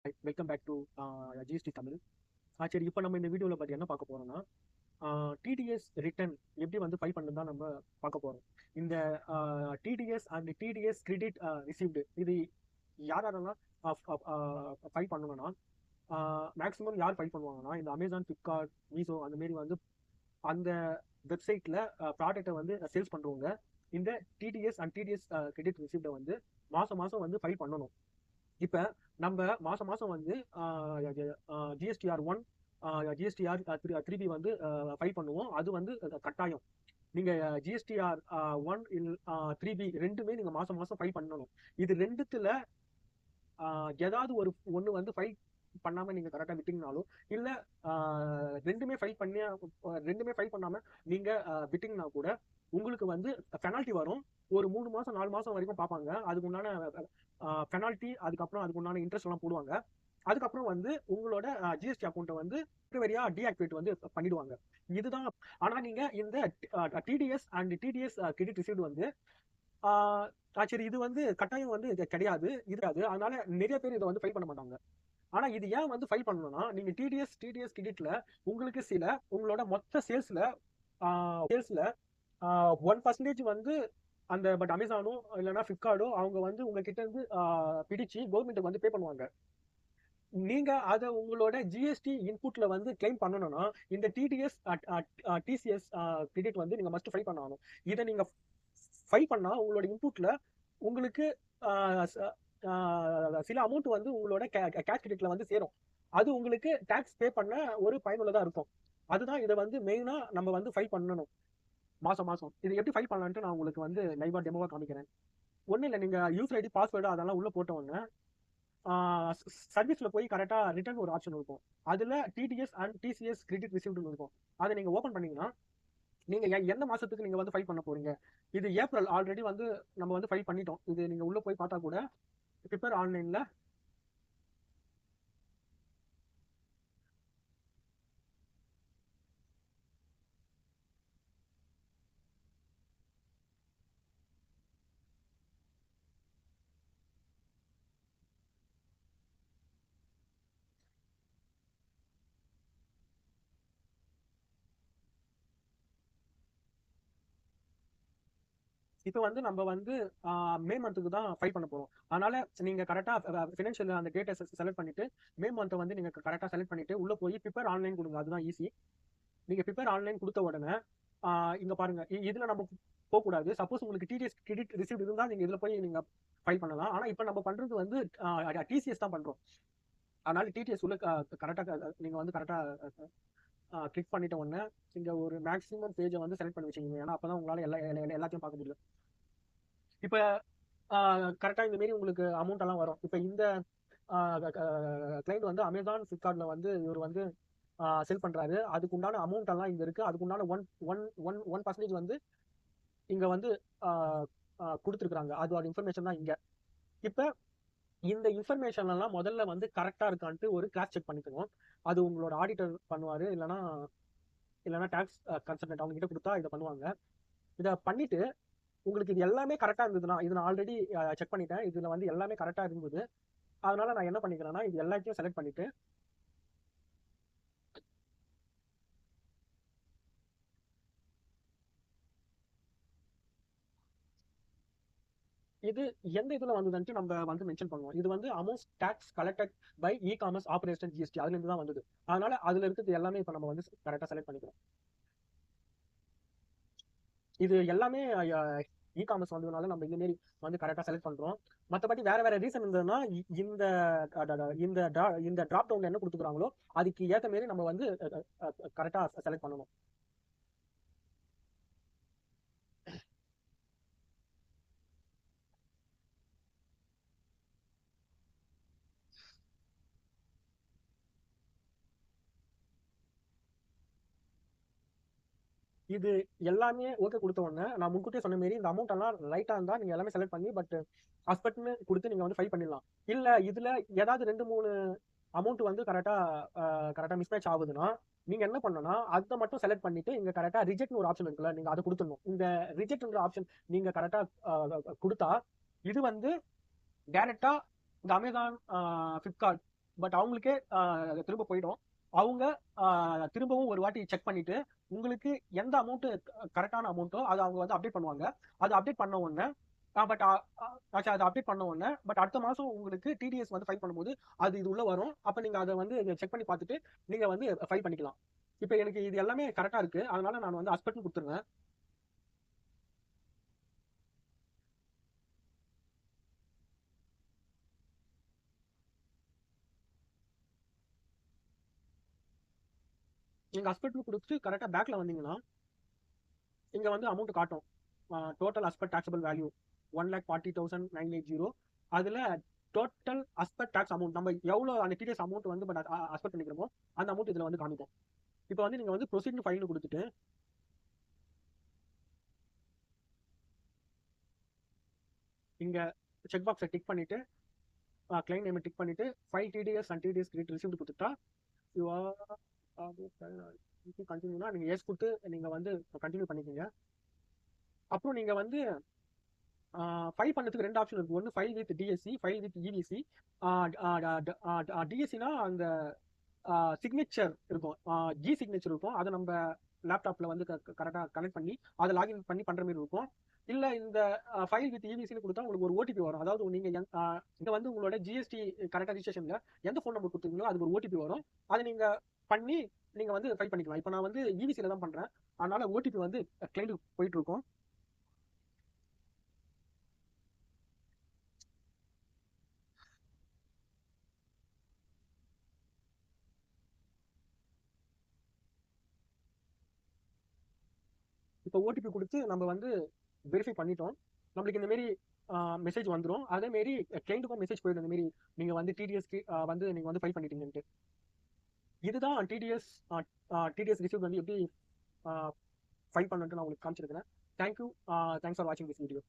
Welcome back to GST Tamil. சரி, இப்போ நம்ம இந்த வீடியோவில் பற்றி என்ன பார்க்க போறோம்னா, டிடிஎஸ் ரிட்டர்ன் எப்படி வந்து ஃபைல் பண்ணு தான் நம்ம பார்க்க போறோம். இந்த TDS and TDS credit received இது யாரெல்லாம் ஃபைல் பண்ணணும்னா, மேக்ஸிமம் யார் ஃபைல் பண்ணுவாங்கன்னா, இந்த அமேசான், ஃப்ளிப்கார்ட், மீஷோ அந்த மாரி வந்து அந்த வெப்சைட்ல ப்ராடக்ட்டை வந்து சேல்ஸ் பண்ணுறவங்க இந்த டிடிஎஸ் அண்ட் டிடிஎஸ் கிரெடிட் ரிசீவ்டை வந்து மாதம் மாதம் வந்து ஃபைல் பண்ணணும். இப்போ நம்ம மாதம் மாதம் வந்து ஜிஎஸ்டிஆர் 1 ஜிஎஸ்டிஆர் 3B வந்து ஃபைல் பண்ணுவோம். அது வந்து கட்டாயம். நீங்கள் ஜிஎஸ்டிஆர் 1 3B ரெண்டுமே நீங்கள் மாதம் மாதம் ஃபைல் பண்ணணும். இது ரெண்டுத்துல ஏதாவது ஒன்று வந்து ஃபைல் பண்ணாமல் நீங்கள் கரெக்டாக விட்டிங்கனாலும், இல்லை ரெண்டுமே ஃபைல் பண்ணாமல் நீங்கள் விட்டிங்கன்னா கூட உங்களுக்கு வந்து பெனால்ட்டி வரும். ஒரு 3 மாதம் 4 மாதம் வரைக்கும் பார்ப்பாங்க. அதுக்கு உண்டான பெனால்ட்டி, அதுக்கப்புறம் அதுக்கு உண்டான இன்ட்ரெஸ்ட் எல்லாம் போடுவாங்க. அதுக்கப்புறம் வந்து உங்களோட ஜிஎஸ்டி அக்கௌண்ட்டை வந்து டெம்பரரியா டீஆக்டிவேட் வந்து பண்ணிடுவாங்க. இதுதான். ஆனா நீங்க இந்த TDS and TDS credit received வந்து சரி, இது வந்து கட்டாயம் வந்து இது கிடையாது. அதனால நிறைய பேர் இதை வந்து ஃபைல் பண்ண மாட்டாங்க. ஆனா இது ஏன் வந்து ஃபைல் பண்ணணும்னா, நீங்க டிடிஎஸ் கிரெடிட்ல உங்களுக்கு உங்களோட மொத்த சேல்ஸ்ல 1% வந்து அந்த அமேசானோ இல்லைன்னா ஃப்ளிப்கார்ட்டோ அவங்க வந்து உங்ககிட்ட இருந்து பிடிச்சு கவர்மெண்ட்டுக்கு வந்து பே பண்ணுவாங்க. நீங்க அதை உங்களோட ஜிஎஸ்டி இன்புட்ல வந்து கிளைம் பண்ணணும்னா, இந்த டிடிஎஸ் டிசிஎஸ் கிரெடிட் வந்து நீங்க மஸ்ட் ஃபைல் பண்ணணும். இதை நீங்க ஃபைல் பண்ணா உங்களோட இன்புட்ல உங்களுக்கு சில அமௌண்ட் வந்து உங்களோட கேஷ் கிரெடிட்ல வந்து சேரும். அது உங்களுக்கு டாக்ஸ் பே பண்ண ஒரு பயனுள்ளதா இருக்கும். அதுதான் இதை வந்து மெயினா நம்ம வந்து ஃபைல் பண்ணணும் மாசம் மாசம். இது எப்படி ஃபைல் பண்ணலான்ட்டு நான் உங்களுக்கு வந்து லைவா டெமோவா காமிக்கிறேன். ஒன்றும் இல்லை, நீங்க யூசர் ஐடி பாஸ்வேர்டு அதெல்லாம் உள்ள போட்ட உடனே சர்வீஸ்ல போய் கரெக்டா ரிட்டர்ன் ஒரு ஆப்ஷன் இருக்கும். அதுல TDS and TCS credit received இருக்கும். அதை நீங்க ஓபன் பண்ணீங்கன்னா, நீங்க எந்த மாசத்துக்கு நீங்க வந்து ஃபைல் பண்ண போறீங்க. இது ஏப்ரல் ஆல்ரெடி வந்து நம்ம வந்து ஃபைல் பண்ணிட்டோம். இது நீங்க உள்ள போய் பார்த்தா கூட ப்ரிப்பேர் ஆன்லைன்ல இப்போ வந்து நம்ம வந்து மே மந்த்துக்கு தான் ஃபைல் பண்ண போறோம். அதனால நீங்க கரெக்டா ஃபினான்ஷியல் அந்த டேட்டை செலக்ட் பண்ணிட்டு மே மந்த்தை வந்து நீங்க கரெக்டா செலக்ட் பண்ணிட்டு உள்ள போய் ப்ரிப்பேர் ஆன்லைன் கொடுங்க. அதுதான் ஈஸி. நீங்க ப்ரிப்பேர் ஆன்லைன் கொடுத்த உடனே இங்க பாருங்க, இதுல நம்ம போகக்கூடாது. சப்போஸ் உங்களுக்கு டிடிஎஸ் கிரெடிட் ரிசீவ்ட் இருந்தா நீங்க இதுல போய் நீங்க ஃபைல் பண்ணலாம். ஆனா இப்போ நம்ம பண்றது வந்து டிசிஎஸ் தான் பண்றோம். அதனால டிடிஎஸ் உள்ள கரெக்டா நீங்க வந்து கரெக்டா கிளிக் பண்ணிட்ட உடனே இங்க ஒரு மேக்ஸிமம் பேஜை வந்து செலக்ட் பண்ணி வச்சுக்கோங்க. ஏன்னா அப்பதான் உங்களால எல்லாத்தையும் பார்க்க முடியும். இப்போ கரெக்டா இந்த மாரி உங்களுக்கு அமௌண்ட் எல்லாம் வரும். இப்போ இந்த கிளைண்ட் வந்து அமேசான், ஃப்ளிப்கார்ட்ல வந்து இவர் வந்து செல் பண்றாரு. அதுக்கு உண்டான அமௌண்ட் எல்லாம் இங்க இருக்கு. அதுக்கு உண்டான ஒன் ஒன் ஒன் 1% வந்து இங்க வந்து கொடுத்துருக்காங்க. அது இன்ஃபர்மேஷன் தான் இங்க. இப்ப இந்த இன்ஃபர்மேஷன் எல்லாம் முதல்ல வந்து கரெக்டா இருக்கான்ட்டு ஒரு கிராஸ் செக் பண்ணிக்கணும். அது உங்களோட ஆடிட்டர் பண்ணுவாரு, இல்லைன்னா டாக்ஸ் கன்சல்டன்ட் அவங்க கிட்ட கொடுத்தா இதை பண்ணுவாங்க. இதை பண்ணிட்டு உங்களுக்கு இது எல்லாமே கரெக்டா இருந்ததுன்னா, இது நான் ஆல்ரெடி செக் பண்ணிட்டேன், இதுல வந்து எல்லாமே கரெக்டா இருந்தது. அதனால நான் என்ன பண்ணிக்கிறேன்னா, இது எல்லாத்தையும் செலக்ட் பண்ணிட்டு இது எந்த இதுல வந்ததுன்ட்டு நம்ம வந்து மென்ஷன் பண்ணுவோம். இது வந்து amount tax collected by e commerce operation GST, அதுல இருந்து தான் வந்தது. அதனால அதுல இருக்கிறது எல்லாமே இப்ப நம்ம வந்து கரெக்டா செலக்ட் பண்ணிக்கிறோம். இது எல்லாமே இ காமர்ஸ் வந்ததுனால நம்ம இந்த மாரி வந்து கரெக்டா செலக்ட் பண்றோம். மற்றபடி வேற வேற ரீசன் இருந்ததுன்னா இந்த இந்த இந்த டிராப் டவுன்ல என்ன கொடுத்துக்கிறாங்களோ அதுக்கு ஏற்ற மாரி நம்ம வந்து கரெக்டா செலக்ட் பண்ணணும். இது எல்லாமே ஓகே கொடுத்த உடனே நான் முன்கூட்டியே சொன்ன மாரி இந்த அமௌண்ட் எல்லாம் ரைட்டா இருந்தா நீங்க எல்லாமே செலக்ட் பண்ணி ஹஸ்பண்ட்னு கொடுத்து நீங்க வந்து ஃபைல் பண்ணிடலாம். இல்ல இதுல ஏதாவது 2-3 அமௌண்ட் வந்து கரெக்டா மிஸ்மேட்ச் ஆகுதுன்னா நீங்க என்ன பண்ணணும்னா அதை மட்டும் செலக்ட் பண்ணிட்டு இங்க கரெக்டா ரிஜெக்ட்னு ஒரு ஆப்ஷன் இருக்குல்ல, நீங்க அதை கொடுத்துடணும். இந்த ரிஜெக்ட்ங்கிற ஆப்ஷன் நீங்க கரெக்டா கொடுத்தா இது வந்து டைரக்டா இந்த அமேசான், ஃப்ளிப்கார்ட் பட் அவங்களுக்கே திரும்ப போயிடும். அவங்க திரும்பவும் ஒரு வாட்டி செக் பண்ணிட்டு உங்களுக்கு எந்த அமௌண்ட் கரெக்டான அமௌண்ட்டோ அதை அவங்க வந்து அப்டேட் பண்ணுவாங்க. அதை அப்டேட் பண்ண உடனே பட் அதை அப்டேட் பண்ண உடனே பட் அடுத்த மாசம் உங்களுக்கு டிடிஎஸ் வந்து ஃபைல் பண்ணும்போது அது இது உள்ள வரும். அப்ப நீங்க அதை வந்து செக் பண்ணி பார்த்துட்டு நீங்க வந்து ஃபைல் பண்ணிக்கலாம். இப்போ எனக்கு இது எல்லாமே கரெக்டா இருக்கு, அதனால நான் வந்து அஸ்பெக்ட் கொடுத்துருவேன். நீங்க அஸ்பெக்ட் கொடுத்து கரெக்டா பேக்ல வந்தீங்கன்னா இங்க வந்து அமௌண்ட் காட்டும். Total aspect taxable value 1,40,980. அதுல டோட்டல் அஸ்பெக்ட் டாக்ஸ் அமௌண்ட் நம்ம எவ்வளவு அந்த டிடிஎஸ் அமௌண்ட் வந்து பட் அஸ்பெக்ட் பண்ணிக்கிறோமோ அந்த அமௌண்ட் இதுல வந்து காமிக்கும். இப்போ வந்து நீங்க வந்து ப்ரொசீட் ஃபைல்னு கொடுத்துட்டு இங்க செக் பாக்ஸை டிக் பண்ணிட்டு கிளைம் நேம் டிக் பண்ணிட்டு 5 TDS and TDS credit received கொடுத்துட்டா கண்டினியூனா நீங்க எஸ் கொடுத்து நீங்க வந்து கண்டினியூ பண்ணிக்கோங்க. அப்புறம் நீங்க வந்து ஃபைல் பண்ணதுக்கு 2 ஆப்ஷன் இருக்கு. ஒன்று file with DSC, file with EVC. டிஎஸ்சினா அந்த சிக்னேச்சர் இருக்கும், ஜி சிக்னேச்சர் இருக்கும். அதை நம்ம லேப்டாப்ல வந்து கரெக்டாக கனெக்ட் பண்ணி அதை லாகின் பண்ணி பண்ற மாதிரி இருக்கும். இல்ல இந்த ஃபைல் வித் இவிசின்னு கொடுத்தா உங்களுக்கு ஒரு ஓடிபி வரும். அதாவது நீங்க இங்க வந்து உங்களோட ஜிஎஸ்டி கரெக்டாக ரிஜிஸ்ட்ரேஷன்ல எந்த ஃபோன் நம்பர் கொடுத்துருக்கீங்களோ அதுக்கு ஒரு ஓடிபி வரும். அதை நீங்க பண்ணி நீங்க வந்து ஃபைல் பண்ணிக்கலாம். இப்போ நான் வந்து இவிசியில தான் பண்றேன், அதனால ஓடிபி வந்து கிளைண்ட்டுக்கு போயிட்டு இருக்கும். இப்போ ஓடிபி கொடுத்து நம்ம வந்து வெரிஃபை பண்ணிட்டோம். நம்மளுக்கு இந்த மாரி மெசேஜ் வந்துடும். அதே மாரி கிளைண்ட்டுக்கும் மெசேஜ் போயிடும், இந்த மாரி நீங்க வந்து டிடிஎஸ்க்கு வந்து நீங்க வந்து ஃபைல் பண்ணிட்டீங்கன்ட்டு. இதுதான் டிடிஎஸ் ரிசீவ் வந்து எப்படி ஃபைல் பண்ணணும்னு நான் உங்களுக்கு காமிச்சிருக்கிறேன். தேங்க்யூ. தேங்க்ஸ் ஃபார் வாட்சிங் திஸ் வீடியோ.